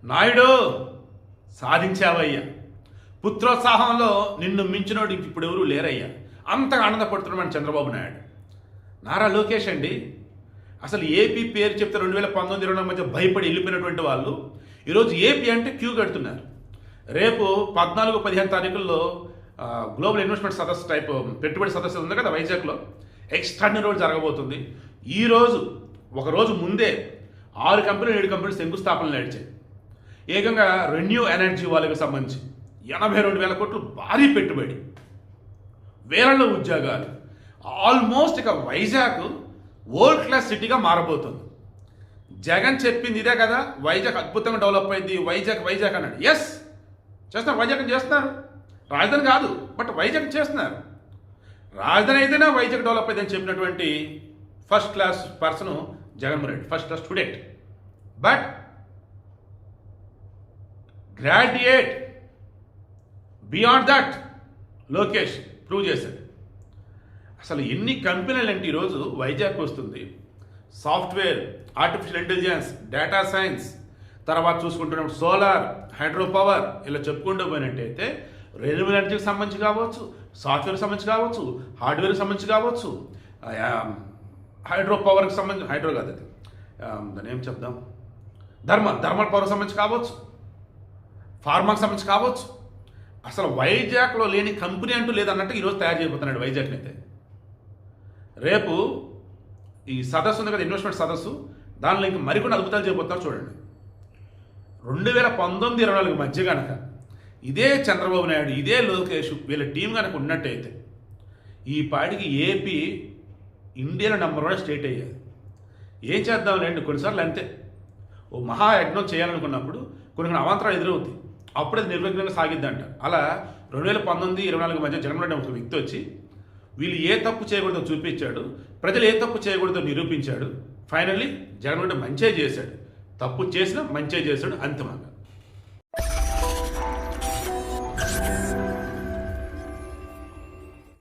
నాయుడు సాధించావయ్యా. పుత్రోత్సాహంలో నిన్ను మించినోడు ఇప్పుడు ఎవరూ లేరయ్యా. అంతగా ఆనందపడుతున్నాడు మన చంద్రబాబు నాయుడు. నారా లోకేష్ అండి, అసలు ఏపీ పేరు చెప్తే 2019-20 మధ్య భయపడి వెళ్ళిపోయినటువంటి వాళ్ళు ఈరోజు ఏపీ అంటే క్యూ కడుతున్నారు. రేపు 14-15 తారీఖుల్లో గ్లోబల్ ఇన్వెస్ట్మెంట్ సదస్సు టైప్ పెట్టుబడి సదస్సు ఉంది కదా వైజాగ్లో, ఎక్స్ట్రాడినరీ రోజు జరగబోతుంది. ఈరోజు ఒకరోజు ముందే 6 కంపెనీలు 7 కంపెనీలు శంకుస్థాపనలు నడిచాయి. ఏకంగా రెన్యూ ఎనర్జీ వాళ్ళకి సంబంధించి 82,000 కోట్లు భారీ పెట్టుబడి, వేలలో ఉద్యోగాలు. ఆల్మోస్ట్ ఇక వైజాగ్ వరల్డ్ క్లాస్ సిటీగా మారబోతుంది. జగన్ చెప్పింది ఇదే కదా, వైజాగ్ అద్భుతంగా డెవలప్ అయింది, వైజాగ్ అన్నాడు. ఎస్ చేస్తున్నారు, వైజాగ్ చేస్తున్నారు. రాజధాని కాదు, బట్ వైజాగ్ చేస్తున్నారు. రాజధాని అయితేనే వైజాగ్ డెవలప్ అయిందని చెప్పినటువంటి first class person Jaganmohan Reddy, first class student. But graduate beyond that Lokesh prove చేశాడు. అసలు ఎన్ని కంపెనీలు అంటే ఈరోజు వైజాగ్ వస్తుంది. Software, artificial intelligence, data science, తర్వాత చూసుకుంటున్నప్పుడు సోలార్, హైడ్రో పవర్, ఇలా చెప్పుకుంటూ పోయినట్టయితే రెన్యూబుల్ ఎనర్జీకి సంబంధించి కావచ్చు, సాఫ్ట్వేర్కి సంబంధించి కావచ్చు, హార్డ్వేర్కి సంబంధించి కావచ్చు, హైడ్రో పవర్కి సంబంధించి, హైడ్రో కాదు అది, దాన్ని ఏం చెప్దాం, థర్మల్ పవర్కి సంబంధించి కావచ్చు, ఫార్మాకి సంబంధించి కావచ్చు. అసలు వైజాగ్లో లేని కంపెనీ అంటూ లేదన్నట్టు ఈరోజు తయారు చేయబోతున్నాడు వైజాగ్ని అయితే. రేపు ఈ సదస్సు ఉంది కదా, ఇన్వెస్ట్మెంట్ సదస్సు, దానిలో ఇంకా మరికొన్ని అద్భుతాలు చేయబోతున్నారు చూడండి. 2019-24 మధ్య కనుక ఇదే చంద్రబాబు నాయుడు, ఇదే లోకేష్, వీళ్ళ టీం కనుక ఉన్నట్టయితే ఈ పాటికి ఏపీ ఇండియాలో #1 స్టేట్ అయ్యేది. ఏం చేద్దాంలేండి, కొన్నిసార్లు అంతే, ఓ మహాయజ్ఞం చేయాలనుకున్నప్పుడు కొన్ని అవాంతరాలు ఎదురవుతాయి, అప్పుడు అది నిర్విఘ్నంగా సాగిద్దంట. అలా 2019-24 మధ్య జగన్మోహన్ రెడ్డి ఒక వ్యక్తి వచ్చి వీళ్ళు ఏ తప్పు చేయకూడదో చూపించాడు, ప్రజలు ఏ తప్పు చేయకూడదో నిరూపించాడు. ఫైనల్లీ జగన్మోహన్ రెడ్డి మంచే చేశాడు, తప్పు చేసినా మంచే చేశాడు అంతిమంగా.